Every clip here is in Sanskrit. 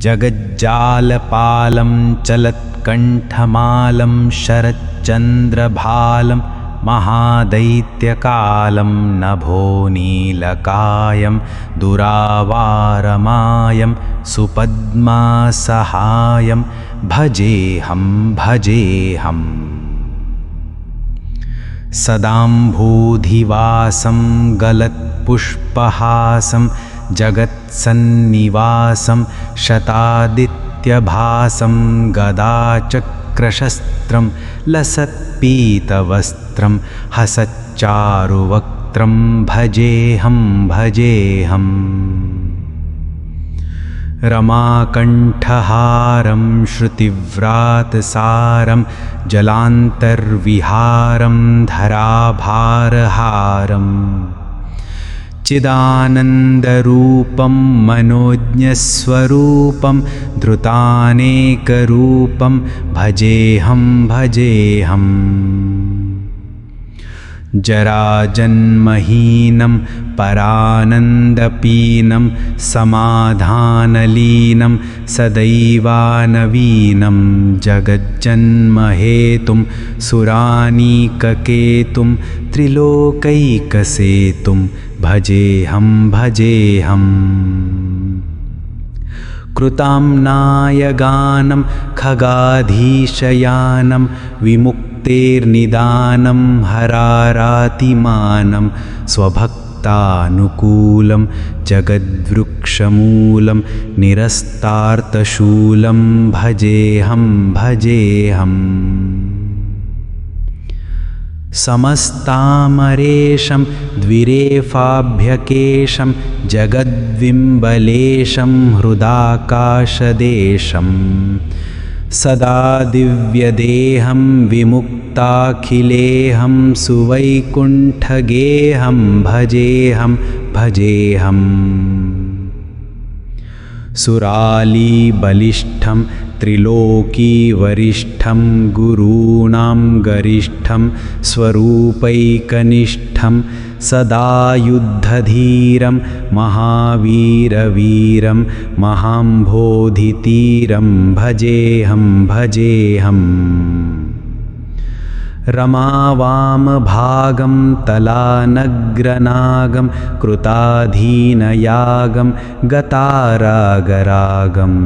जगज्जालपालं चलत्कण्ठमालं शरच्चन्द्रभालं महादैत्यकालं नभोनीलकायं दुरावारमायं सुपद्मासहायं भजेऽहं भजेऽहम् सदाम्भूधिवासं गलत्पुष्पहासं जगत्सन्निवासं शतादित्यभासं गदाचक्रशस्त्रं लसत्पीतवस्त्रं हसच्चारुवक्त्रं भजेऽहं भजेऽहम् रमाकण्ठहारं श्रुतिव्रातसारं जलान्तर्विहारं धराभारहारम् चिदानन्दरूपं मनोज्ञस्वरूपं धृतानेकरूपं भजेऽहं भजेऽहम् जराजन्महीनं परानन्दपीनं समाधानलीनं सदैवानवीनं जगज्जन्महेतुं सुरानीककेतुं त्रिलोकैकसेतुं भजेऽहं भजेऽहम् कृताम्नायगानं खगाधीशयानं विमुक्तेर्निदानं हरारातिमानं स्वभक्तानुकूलं जगद्वृक्षमूलं निरस्तार्तशूलं भजेऽहं भजेऽहम् समस्तामरेशं द्विरेफाभ्यकेशं जगद्विम्बलेशं हृदाकाशदेशं सदा दिव्यदेहं विमुक्ताखिलेहं सुवैकुण्ठगेहं भजेऽहं भजेऽहम् सुरालीबलिष्ठं त्रिलोकीवरिष्ठं गुरूणां गरिष्ठं स्वरूपैकनिष्ठं सदा युद्धधीरं महावीरवीरं महाम्भोधितीरं भजेऽहं भजेऽहम् रमावामभागं तलानग्रनागं कृताधीनयागं गतारागरागम्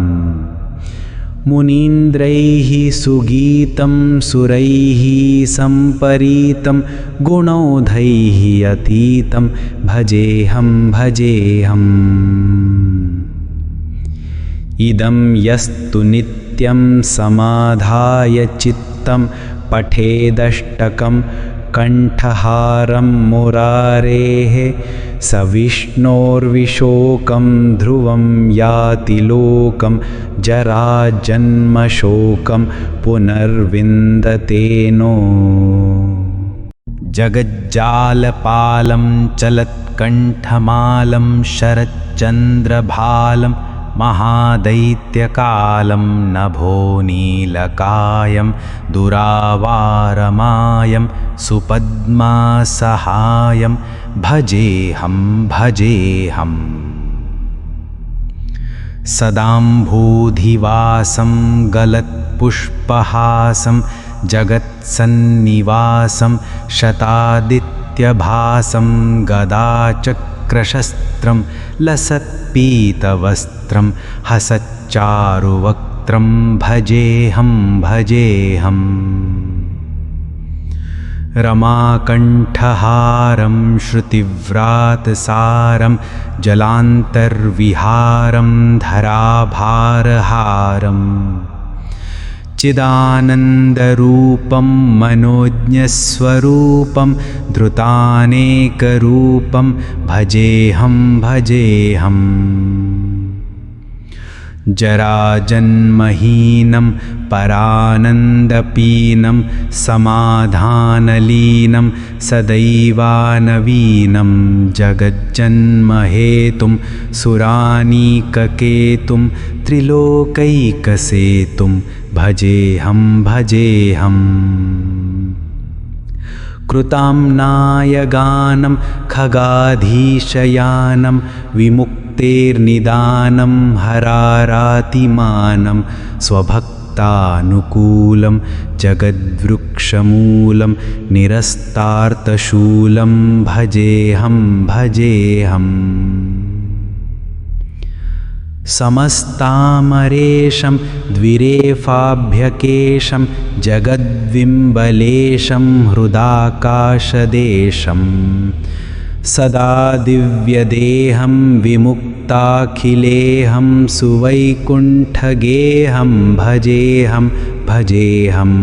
मुनीन्द्रैः सुगीतं सुरैः सम्परीतं गुणौधैः अतीतं भजेऽहं भजेऽहम् इदं यस्तु नित्यं समाधाय चित्तं पठेदष्टकं कण्ठहारं मुरारेः स विष्णोर्विशोकं ध्रुवं याति लोकं जराजन्मशोकं पुनर्विन्दतेनो जगज्जालपालं चलत्कण्ठमालं शरच्चन्द्रभालं महादैत्यकालं नभोनीलकायं दुरावारमायं सुपद्मासहायं भजेऽहं भजेऽहम् सदाम्भूधिवासं गलत्पुष्पहासं जगत्सन्निवासं शतादित्यभासं गदाचक्रशस्त्रं लसत्पीतवस्त्रं हसच्चारुवक्त्रं भजेऽहं भजेऽहम् रमाकण्ठहारं श्रुतिव्रातसारं जलान्तर्विहारं धराभारहारम् चिदानन्दरूपं मनोज्ञस्वरूपं धृतानेकरूपं भजेऽहं भजेऽहम् जराजन्महीनं परानन्दपीनं समाधानलीनं सदैवानवीनं जगज्जन्महेतुं सुरानीककेतुं त्रिलोकैकसेतुं भजेऽहं भजेऽहम् कृताम्नायगानं खगाधीशयानं विमुक्तेर्निदानं विमुक्तेर्निदानं हरारातिमानं स्वभक्तानुकूलं जगद्वृक्षमूलं निरस्तार्तशूलं भजेऽहं भजेऽहम् समस्तामरेशं द्विरेफाभ्यकेशं जगद्विम्बलेशं हृदाकाशदेशं सदा दिव्यदेहं विमुक्ताखिलेऽहं सुवैकुण्ठगेऽहं भजेऽहं भजेऽहम्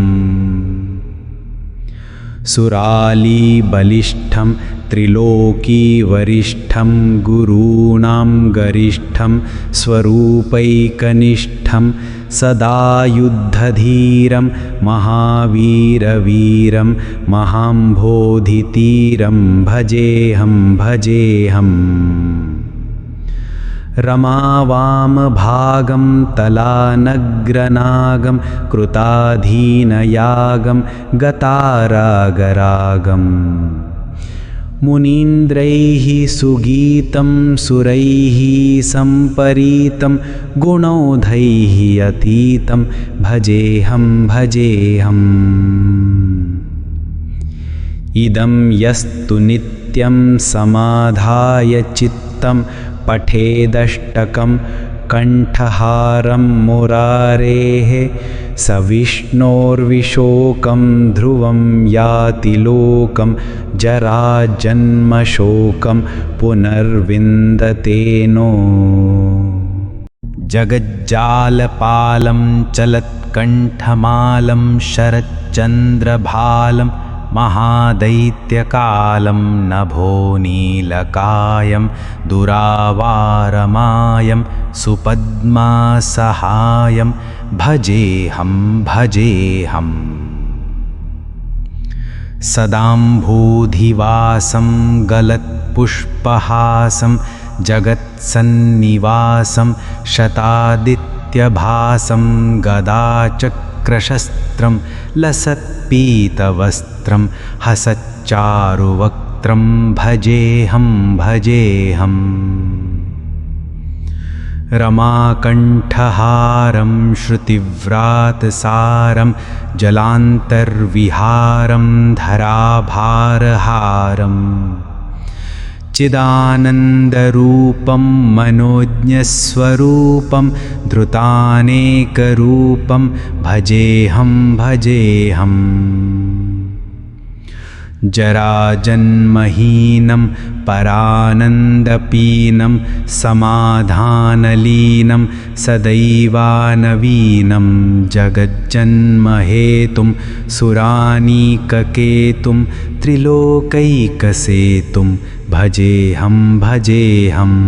सुरालीबलिष्ठं त्रिलोकीवरिष्ठं गुरूणां गरिष्ठं स्वरूपैकनिष्ठं सदा युद्धधीरं महावीरवीरं महाम्भोधितीरं भजेऽहं भजेऽहम् रमावामभागं तलानग्रनागं कृताधीनयागं गतारागरागम् मुनीन्द्रैः सुगीतं सुरैः सम्परीतं गुणौधैः अतीतं भजेऽहं भजेऽहम् इदं यस्तु नित्यं समाधाय चित्तं पठेदष्टकं कण्ठहारं मुरारेः स विष्णोर्विशोकं ध्रुवं याति लोकं जराजन्मशोकं पुनर्विन्दते नो जगज्जालपालं चलत्कण्ठमालं शरच्चन्द्रभालं महादैत्यकालं नभोनीलकायं दुरावारमायं सुपद्मासहायं भजेऽहं भजेऽहम् सदाम्भूधिवासं गलत्पुष्पहासं जगत्सन्निवासं शतादित्यभासं गदाचक्रशस्त्रं लसत्पीतवस्त्रं हसच्चारुवक्त्रं भजेऽहं भजेऽहम् रमाकण्ठहारं श्रुतिव्रातसारं जलान्तर्विहारं धराभारहारम् चिदानन्दरूपं मनोज्ञस्वरूपं धृतानेकरूपं भजेऽहं भजेऽहम् जराजन्महीनं परानन्दपीनं समाधानलीनं सदैवानवीनं जगज्जन्महेतुं सुरानीककेतुं त्रिलोकैकसेतुं भजेऽहं भजेऽहम्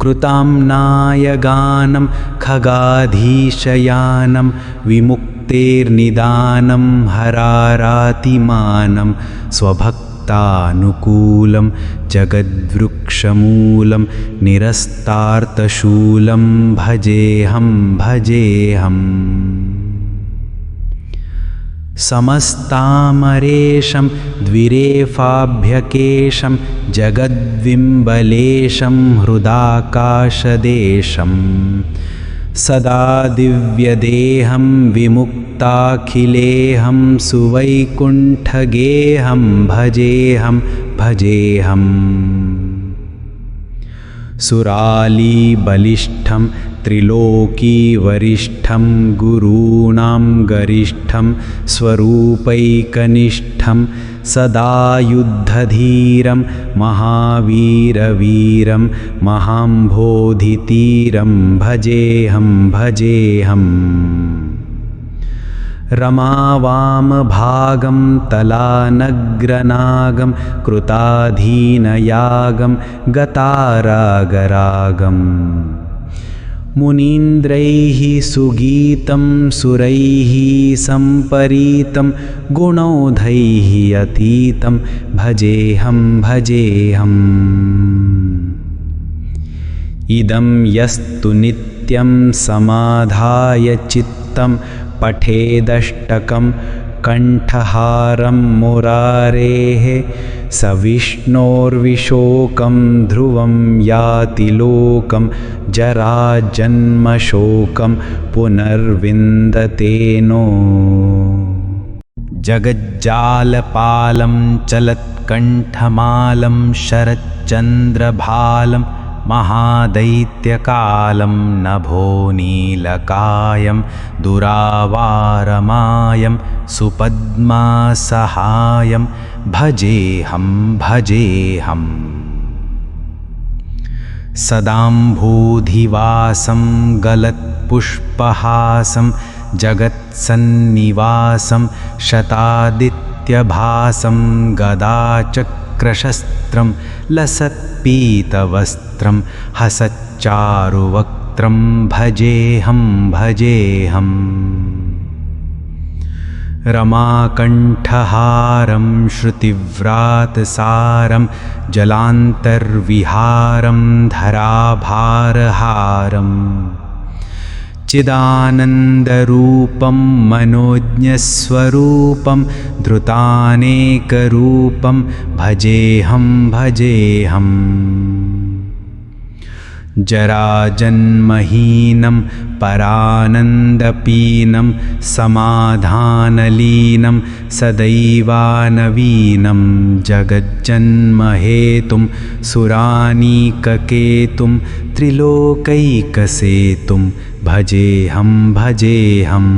कृताम्नायगानं खगाधीशयानं विमुक्तेर्निदानं हरारातिमानं स्वभक्तानुकूलं जगद्वृक्षमूलं निरस्तार्तशूलं भजेऽहं भजेऽहम् समस्तामरेशं द्विरेफाभ्यकेशं जगद्विम्बलेशं हृदाकाशदेशं सदा दिव्यदेहं विमुक्ताखिलेऽहं सुवैकुण्ठगेऽहं भजेऽहं भजेऽहम् सुरालीबलिष्ठं त्रिलोकीवरिष्ठं गुरूणां गरिष्ठं स्वरूपैकनिष्ठं सदा युद्धधीरं महावीरवीरं महाम्भोधितीरं भजेऽहं भजेऽहम् रमावामभागं तलानग्रनागं कृताधीनयागं गतारागरागम् मुनीन्द्रैः सुगीतं सुरैः सम्परीतं गुणौधैः अतीतं भजेऽहं भजेऽहम् इदं यस्तु नित्यं समाधाय चित्तं पठेदष्टकं कण्ठहारं मुरारेः सविष्णोर्विशोकं ध्रुवं याति लोकं जराजन्मशोकं पुनर्विन्दते नो। जगज्जालपालं चलत्कण्ठमालं शरच्चन्द्रभालं महादैत्यकालं नभोनीलकायं दुरावारमायं सुपद्मासहायं भजेऽहं भजेऽहम्। सदाम्भूधिवासं गलत्पुष्पहासं जगत्सन्निवासं शतादित्यभासं गदाचक्रशस्त्रं लसत्पीतवस्त्रं हसच्चारुवक्त्रं भजेऽहं भजेऽहम्। रमाकण्ठहारं श्रुतिव्रातसारं जलान्तर्विहारं धराभारहारम् चिदानन्दरूपं मनोज्ञस्वरूपं धृतानेकरूपं भजेऽहं भजेऽहम्। जराजन्महीनं परानन्दपीनं समाधानलीनं सदैवानवीनं जगज्जन्महेतुं सुरानीककेतुं त्रिलोकैकसेतुं भजेऽहं भजेऽहम्।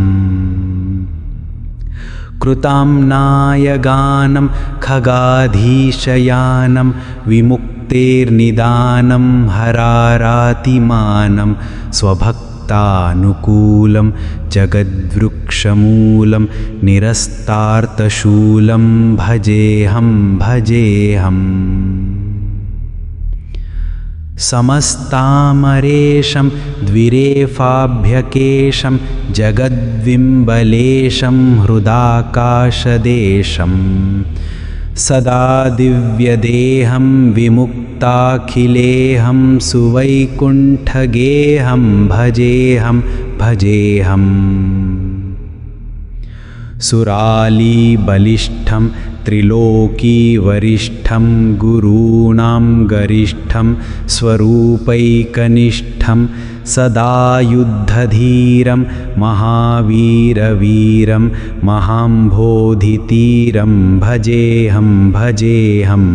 कृताम्नायगानं खगाधीशयानं विमुक्तेर्निदानं हरारातिमानं स्वभक्तानुकूलं जगद्वृक्षमूलं निरस्तार्तशूलं भजेऽहं भजेऽहम्। समस्तामरेशं द्विरेफाभ्यकेशं जगद्विम्बलेशं हृदाकाशदेशं सदा दिव्यदेहं विमुक्ताखिलेहं सुवैकुण्ठगेहं भजेऽहं भजेऽहम्। सुरालीबलिष्ठं त्रिलोकीवरिष्ठं गुरूणां गरिष्ठं स्वरूपैकनिष्ठं सदा युद्धधीरं महावीरवीरं महाम्भोधितीरं भजेऽहं भजेऽहम्।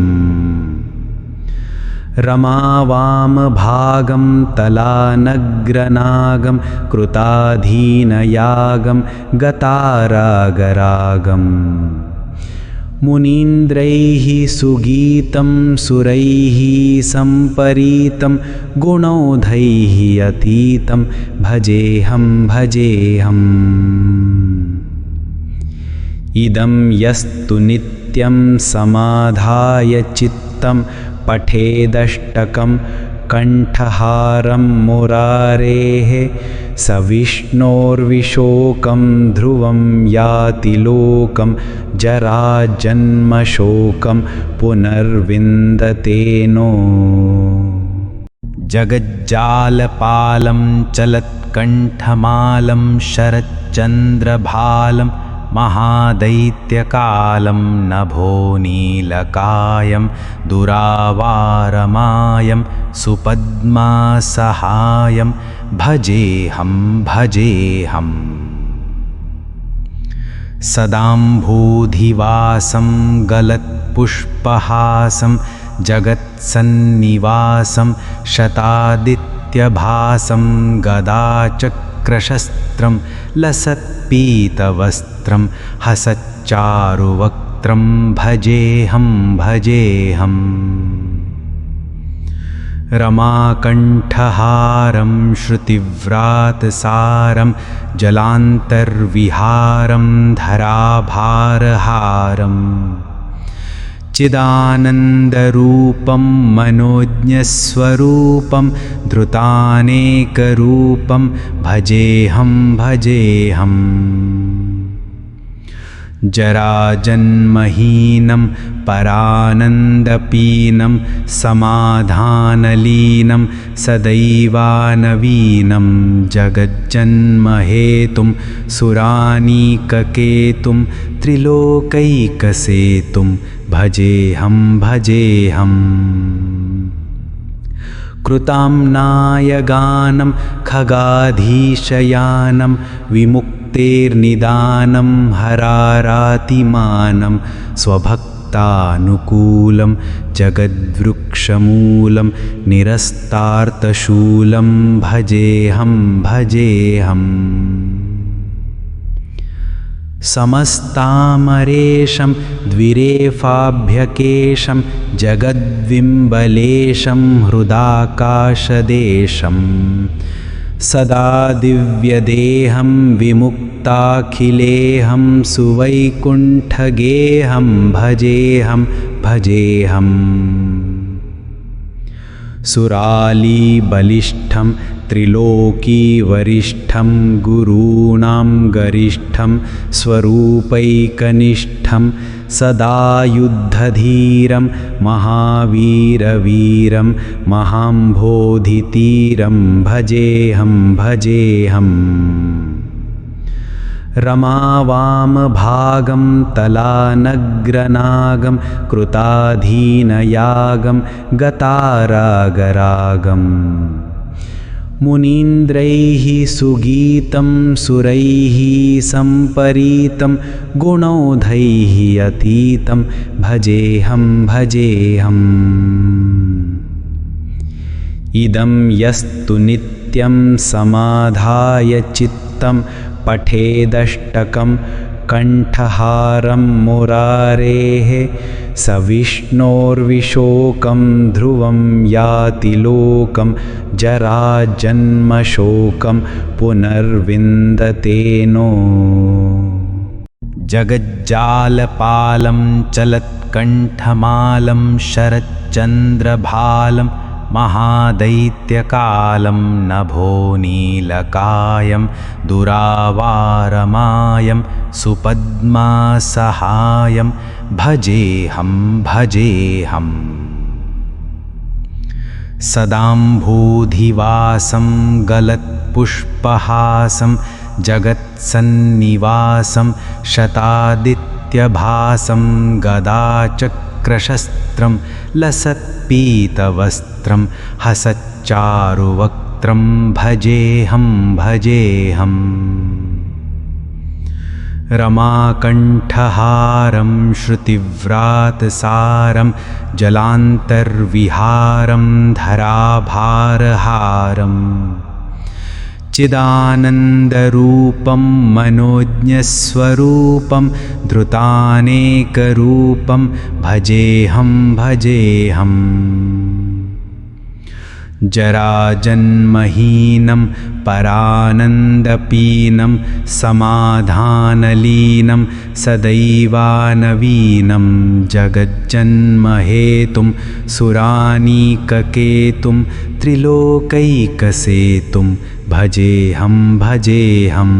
रमावामभागं तलानग्रनागं कृताधीनयागं गतारागरागम् मुनीन्द्रैः सुगीतं सुरैः सम्परीतं गुणौघैः अतीतं भजेऽहं भजेऽहम्। इदं यस्तु नित्यं समाधाय चित्तं पठेदष्टकं कण्ठहारं मुरारेः सविष्णोर्विशोकं ध्रुवं याति लोकं जराजन्मशोकं पुनर्विन्दते नो। जगज्जालपालं चलत्कण्ठमालं शरच्चन्द्रभालं महादैत्यकालं नभोनीलकायं दुरावारमायं सुपद्मासहायं भजेऽहं भजेऽहम्। सदाम्भूधिवासं गलत्पुष्पहासं जगत्सन्निवासं शतादित्यभासं गदाचक्रशस्त्रं लसत्पीतवस्त्रं हसच्चारुवक्त्रं भजेऽहं भजेऽहम्। रमाकण्ठहारं श्रुतिव्रातसारं जलान्तर्विहारं धराभारहारम् चिदानन्दरूपं मनोज्ञस्वरूपं धृतानेकरूपं भजेऽहं भजेऽहम्। जराजन्महीनं परानन्दपीनं समाधानलीनं सदैवानवीनं जगज्जन्महेतुं सुरानीककेतुं त्रिलोकैकसेतुं भजेऽहं भजेऽहम्। कृताम्नायगानं खगाधीशयानं विमुक्तेर्निदानं हरारातिमानं स्वभक्तानुकूलं जगद्वृक्षमूलं निरस्तार्तशूलं भजेऽहं भजेऽहम्। समस्तामरेशं द्विरेफाभ्यकेशं जगद्विम्बलेशं हृदाकाशदेशं सदा दिव्यदेहं विमुक्ताखिलेऽहं सुवैकुण्ठगेहं भजेऽहं भजेऽहम्। सुरालीबलिष्ठं त्रिलोकीवरिष्ठं गुरूणां गरिष्ठं स्वरूपैकनिष्ठं सदायुद्धधीरं महावीरवीरं महाम्भोधितीरं भजेऽहं भजेऽहम्। रमावामभागं तलानग्रनागं कृताधीनयागं गतारागरागम् मुनीन्द्रैः सुगीतं सुरैः सम्परीतं गुणौधैः अतीतं भजेऽहं भजेऽहम्। इदं यस्तु नित्यं समाधाय चित्तं पठेदष्टकं कण्ठहारं मुरारेः स विष्णोर्विशोकं ध्रुवं याति लोकं जराजन्मशोकं पुनर्विन्दतेनो। जगज्जालपालं चलत्कण्ठमालं शरच्चन्द्रभालं महादैत्यकालं नभोनीलकायं दुरावारमायं सुपद्मासहायं भजेऽहं भजेऽहम्। सदाम्भूधिवासं गलत्पुष्पहासं जगत्सन्निवासं शतादित्यभासं गदाचक्रशस्त्रं लसत्पीतवस्त्रं हसच्चारुवक्त्रं भजेऽहं भजेऽहम्। रमाकण्ठहारं श्रुतिव्रातसारं जलान्तर्विहारं धराभारहारम् चिदानन्दरूपं मनोज्ञस्वरूपं धृतानेकरूपं भजेऽहं भजेऽहम्। जराजन्महीनं परानन्दपीनं समाधानलीनं सदैवानवीनं जगज्जन्महेतुं सुरानीककेतुं त्रिलोकैकसेतुं भजेऽहं भजेऽहम्।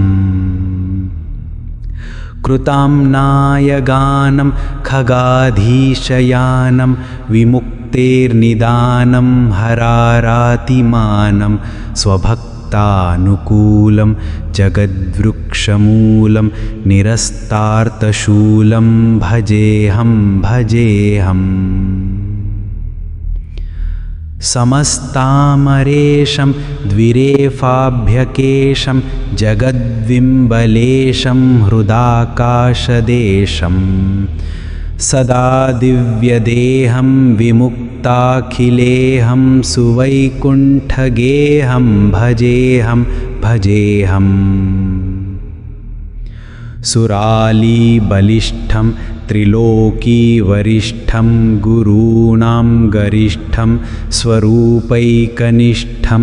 कृताम्नायगानं खगाधीशयानं विमुक्तेर्निदानं हरारातिमानं स्वभक्तानुकूलं जगद्वृक्षमूलं निरस्तार्तशूलं भजेऽहं भजेऽहम्। समस्तामरेशं द्विरेफाभ्यकेशं जगद्विम्बलेशं हृदाकाशदेशं सदा दिव्यदेहं विमुक्ताखिलेऽहं सुवैकुण्ठगेहं भजेऽहं भजेऽहम्। सुरालीबलिष्ठं त्रिलोकीवरिष्ठं गुरूणां गरिष्ठं स्वरूपैकनिष्ठं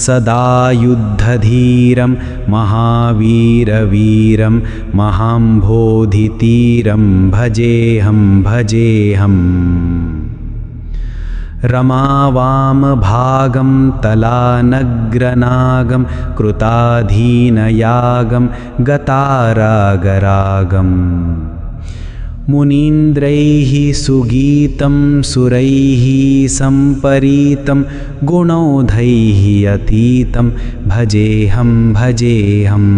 सदायुद्धधीरं महावीरवीरं महाम्भोधितीरं भजेऽहं भजेऽहम्। रमावामभागं तलानग्रनागं कृताधीनयागं गतारागरागम् मुनीन्द्रैः सुगीतं सुरैः सम्परीतं गुणौघैः अतीतं भजेऽहं भजेऽहम्।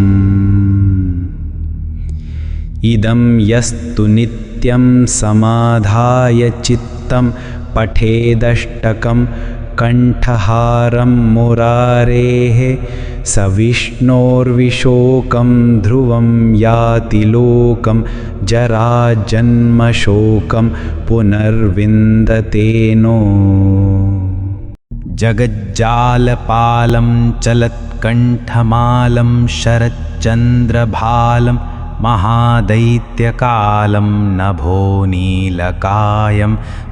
इदं यस्तु नित्यं समाधाय चित्तं पठेदष्टकं कण्ठहारं मुरारेः स विष्णोर्विशोकं ध्रुवं याति लोकं जराजन्मशोकं पुनर्विन्दते नो। जगज्जालपालं चलत्कण्ठमालं शरच्चन्द्रभालं महादैत्यकालं नभोनीलकायं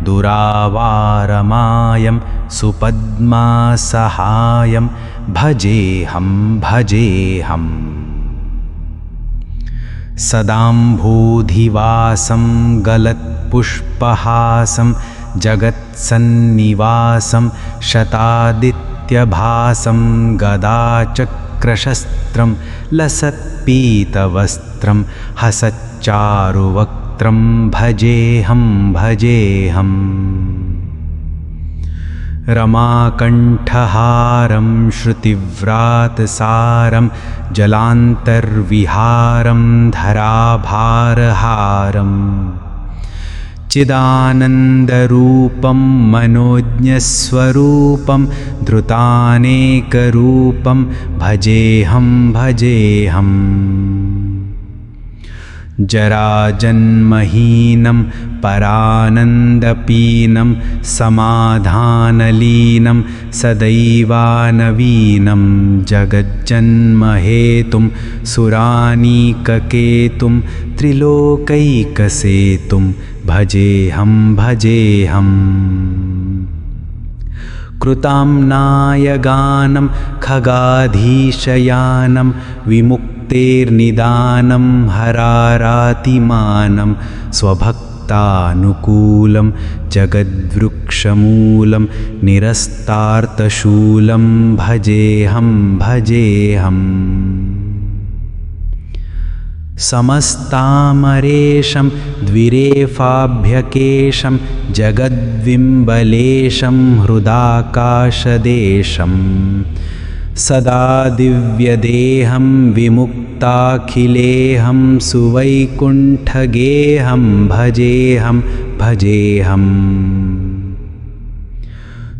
दुरावारमायं सुपद्मासहायं भजेऽहं भजेऽहम्। सदाम्भूधिवासं गलत्पुष्पहासं जगत्सन्निवासं शतादित्यभासं गदाचक्रशस्त्रं लसत्पीतवस्त्रं हसच्चारुवक्त्रं भजेऽहं भजेऽहम्। रमाकण्ठहारं श्रुतिव्रातसारं जलान्तर्विहारं धराभारहारम् चिदानन्दरूपं मनोज्ञस्वरूपं धृतानेकरूपं भजेऽहं भजेऽहम्। जराजन्महीनं परानन्दपीनं समाधानलीनं सदैवानवीनं जगज्जन्महेतुं सुरानीककेतुं त्रिलोकैकसेतुं भजेऽहं भजेऽहम्। कृताम्नायगानं खगाधीशयानं विमुक्तेर्निदानं हरारातिमानं स्वभक्तानुकूलं जगद्वृक्षमूलं निरस्तार्तशूलं भजेऽहं भजेऽहम्। समस्तामरेशं द्विरेफाभ्यकेशं जगद्विम्बलेशं हृदाकाशदेशं सदा दिव्यदेहं विमुक्ताखिलेऽहं सुवैकुण्ठगेहं भजेऽहं भजेऽहम्।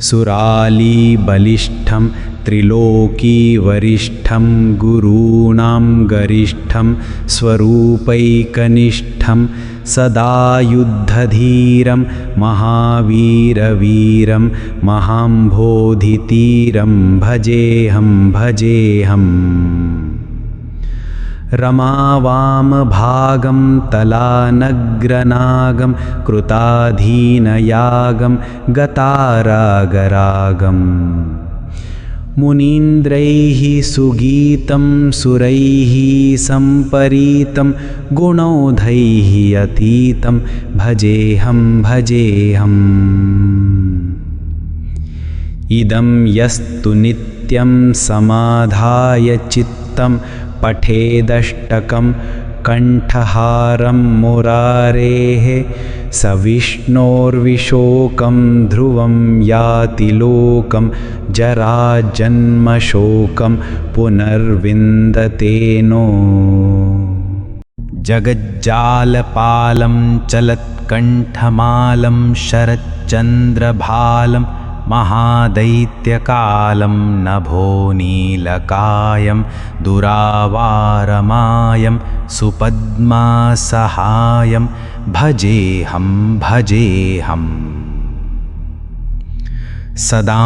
सुरालीबलिष्ठं त्रिलोकीवरिष्ठं गुरूणां गरिष्ठं स्वरूपैकनिष्ठं सदा युद्धधीरं महावीरवीरं महाम्भोधितीरं भजेऽहं भजेऽहम्। रमावामभागं तलानग्रनागं कृताधीनयागं गतारागरागम् मुनीन्द्रैः सुगीतं सुरैः सम्परीतं गुणौघैः अतीतं भजेऽहं भजेऽहम्। इदं यस्तु नित्यं समाधाय चित्तं पठेदष्टकं कण्ठहारं मुरारेः स विष्णोर्विशोकं ध्रुवं याति लोकं जराजन्मशोकं पुनर्विन्दते नो। जगज्जालपालं चलत्कण्ठमालं शरच्चन्द्रभालं महादैत्यकालं नभोनीलकायं दुरावारमायं सुपद्मासहायं भजेऽहं भजेऽहम्। सदाम्भूधिवासं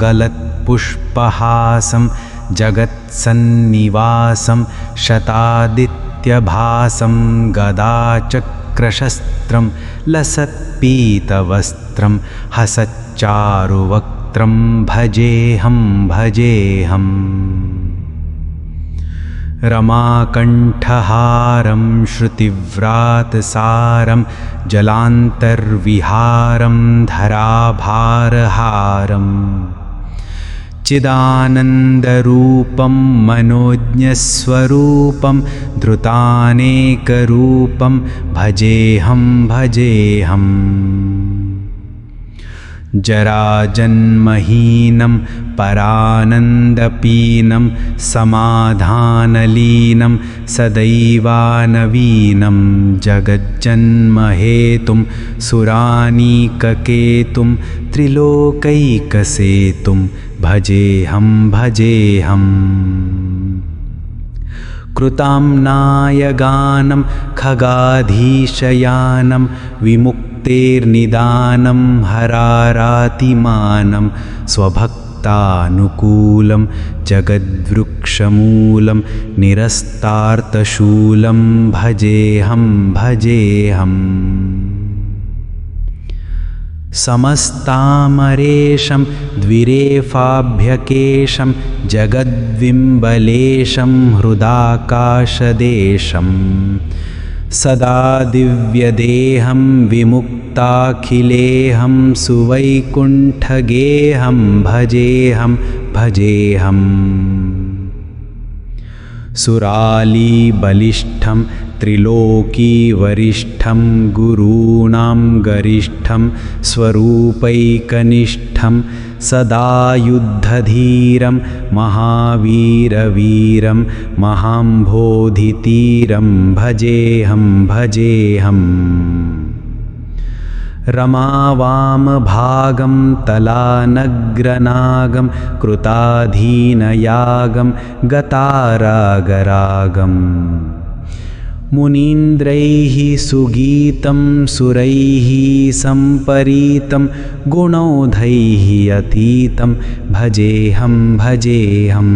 गलत्पुष्पहासं जगत्सन्निवासं शतादित्यभासं गदाचक्रशस्त्रं लसत्पीतवस्त्रं हसच्चारुवक्त्रं भजेऽहं भजेऽहम्। रमाकण्ठहारं श्रुतिव्रातसारं जलान्तर्विहारं धराभारहारम् चिदानन्दरूपं मनोज्ञस्वरूपं धृतानेकरूपं भजेऽहं भजेऽहम् जराजन्महीनं परानन्दपीनं समाधानलीनं सदैवानवीनं जगज्जन्महेतुं सुरानीककेतुं त्रिलोकैकसेतुं भजेऽहं भजेऽहम् कृताम्नायगानं खगाधीशयानं विमुक्तेर्निदानं हरारातिमानं स्वभक्तानुकूलं जगद्वृक्षमूलं निरस्तार्तशूलं भजेऽहं भजेऽहम् समस्तामरेशं द्विरेफाभ्यकेशं जगद्विम्बलेशं हृदाकाशदेशं सदा दिव्यदेहं विमुक्ताखिलेहं सुवैकुण्ठगेहं भजेऽहं भजेऽहम् सुरालीबलिष्ठं त्रिलोकीवरिष्ठं गुरूणां गरिष्ठं स्वरूपैकनिष्ठं सदा युद्धधीरं महावीरवीरं महाम्भोधितीरं भजेऽहं भजेऽहम् रमावामभागं तलानग्रनागं कृताधीनयागं गतारागरागम् मुनीन्द्रैः सुगीतं सुरैः सम्परीतं गुणौधैः अतीतं भजेऽहं भजेऽहम्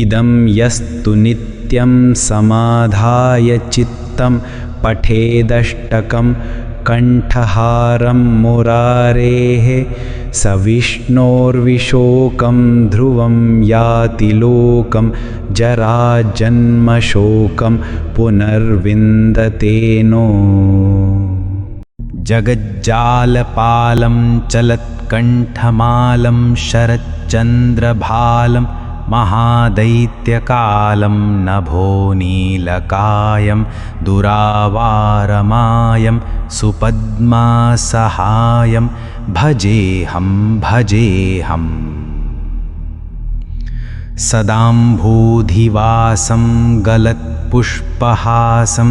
इदं यस्तु नित्यं समाधाय चित्तं पठेदष्टकं कण्ठहारं मुरारेः स विष्णोर्विशोकं ध्रुवं याति लोकं जराजन्मशोकं पुनर्विन्दतेनो जगज्जालपालं चलत्कण्ठमालं शरच्चन्द्रभालं महादैत्यकालं नभोनीलकायं दुरावारमायं सुपद्मासहायं भजेऽहं भजेऽहम् सदाम्भूधिवासं गलत्पुष्पहासं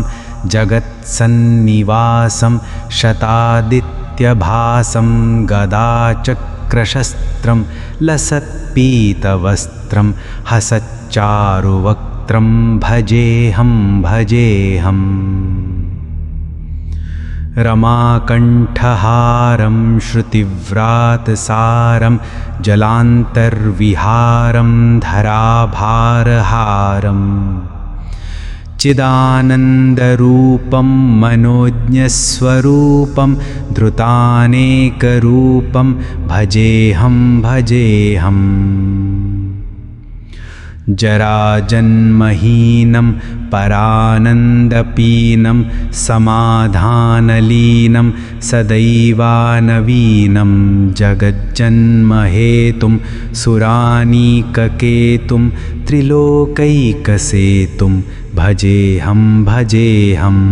जगत्सन्निवासं शतादित्यभासं गदाचक्रशस्त्रं लसत्पीतवस्त्रं हसच्चारुवक्त्रं भजेऽहं भजेऽहम् रमाकण्ठहारं श्रुतिव्रातसारं जलान्तर्विहारं धराभारहारम् चिदानन्दरूपं मनोज्ञस्वरूपं धृतानेकरूपं भजेऽहं भजेऽहम् जराजन्महीनं परानन्दपीनं समाधानलीनं सदैवानवीनं जगज्जन्महेतुं सुरानीककेतुं त्रिलोकैकसेतुं भजेऽहं भजेऽहम्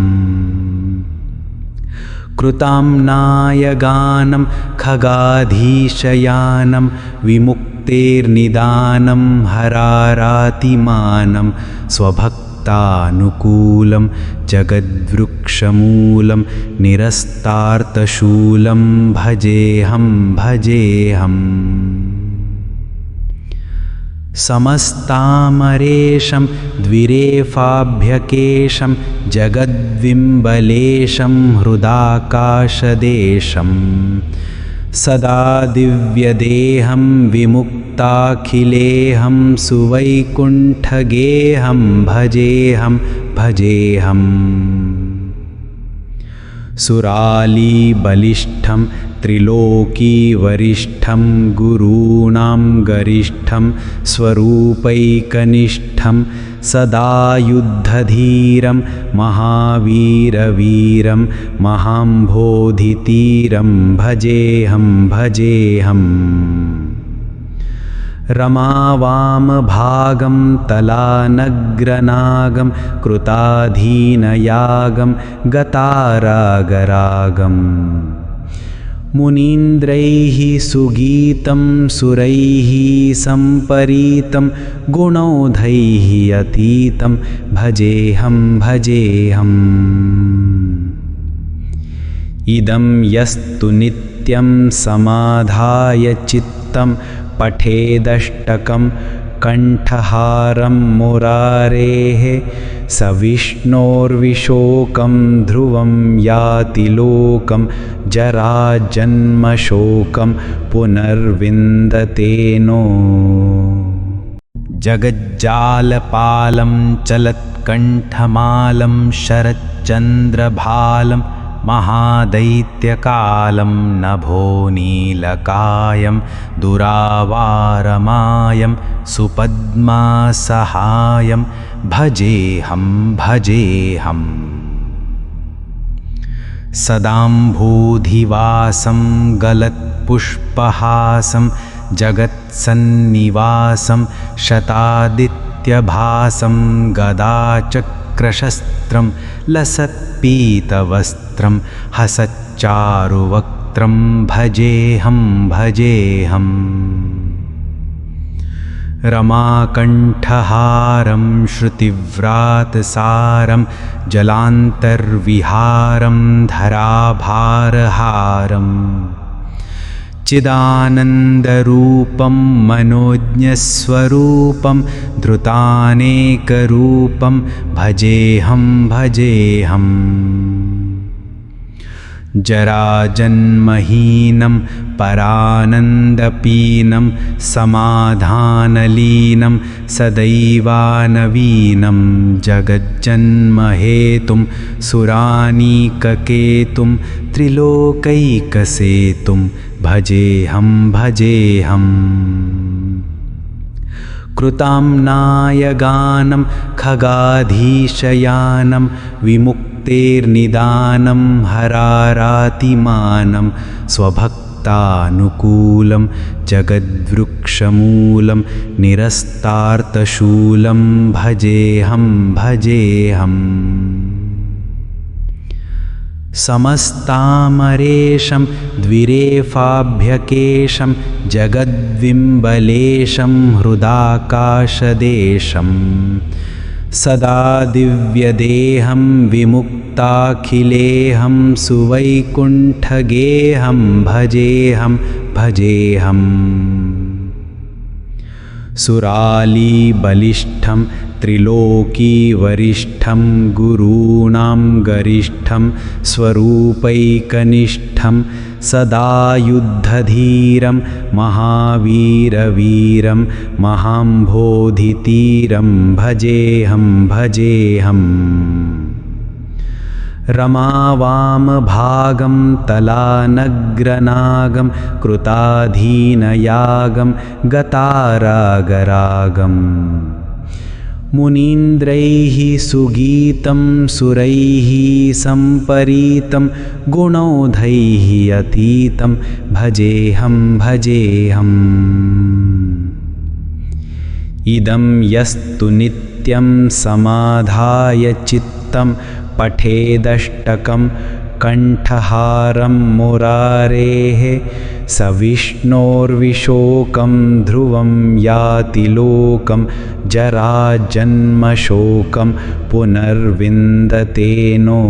कृताम्नायगानं खगाधीशयानं विमुक्तेर्निदानं हरारातिमानं स्वभक्तानुकूलं जगद्वृक्षमूलं निरस्तार्तशूलं भजेऽहं भजेऽहम् समस्तामरेशं द्विरेफाभ्यकेशं जगद्विम्बलेशं हृदाकाशदेशं सदा दिव्यदेहं विमुक्ताखिलेहं सुवैकुण्ठगेहं भजेऽहं भजेऽहम् सुरालीबलिष्ठं त्रिलोकीवरिष्ठं गुरूणां गरिष्ठं स्वरूपैकनिष्ठं सदायुद्धधीरं महावीरवीरं महाम्भोधितीरं भजेऽहं भजेऽहम् रमावामभागं तलानग्रनागं कृताधीनयागं गतारागरागम् मुनीन्द्रैः सुगीतं सुरैः सम्परीतं गुणौधैः अतीतं भजेऽहं भजेऽहम् इदं यस्तु नित्यं समाधाय चित्तं पठेदष्टकं कण्ठहारं मुरारेः स विष्णोर्विशोकं ध्रुवं याति लोकं जराजन्मशोकं पुनर्विन्दतेनो जगज्जालपालं चलत्कण्ठमालं शरच्चन्द्रभालं महादैत्यकालं नभोनीलकायं दुरावारमायं सुपद्मासहायं भजेऽहं भजेऽहम् सदाम्भूधिवासं गलत्पुष्पहासं जगत्सन्निवासं शतादित्यभासं गदाचक्रशस्त्रं लसत्पीतवस्त्रं हसच्चारुवक्त्रं भजेऽहं भजेऽहम् रमाकण्ठहारं श्रुतिव्रातसारं जलान्तर्विहारं धराभारहारम् चिदानन्दरूपं मनोज्ञस्वरूपं धृतानेकरूपं भजेऽहं भजेऽहम् जराजन्महीनं परानन्दपीनं समाधानलीनं सदैवानवीनं जगज्जन्महेतुं सुरानीककेतुं त्रिलोकैकसेतुं भजेऽहं भजेऽहम् कृताम्नायगानं खगाधीशयानं विमुक्तेर्निदानं हरारातिमानं स्वभक्तानुकूलं जगद्वृक्षमूलं निरस्तार्तशूलं भजेऽहं भजेऽहम् समस्तामरेशं द्विरेफाभ्यकेशं जगद्विम्बलेशं हृदाकाशदेशं सदा दिव्यदेहं विमुक्ताखिलेऽहं सुवैकुण्ठगेहं भजेऽहं भजेऽहम् सुरालीबलिष्ठं त्रिलोकीवरिष्ठं गुरूणां गरिष्ठं स्वरूपैकनिष्ठं सदायुद्धधीरं महावीरवीरं महाम्भोधितीरं भजेऽहं भजेऽहम् रमावामभागं तलानग्रनागं कृताधीनयागं गतारागरागम् मुनीन्द्रैः सुगीतं सुरैः सम्परीतं गुणौधैः अतीतं भजेऽहं भजेऽहम् इदं यस्तु नित्यं समाधाय चित्तं पठेदष्टकं कण्ठहारं मुरारेः स विष्णोर्विशोकं ध्रुवं याति लोकं जराजन्मशोकं पुनर्विन्दतेनो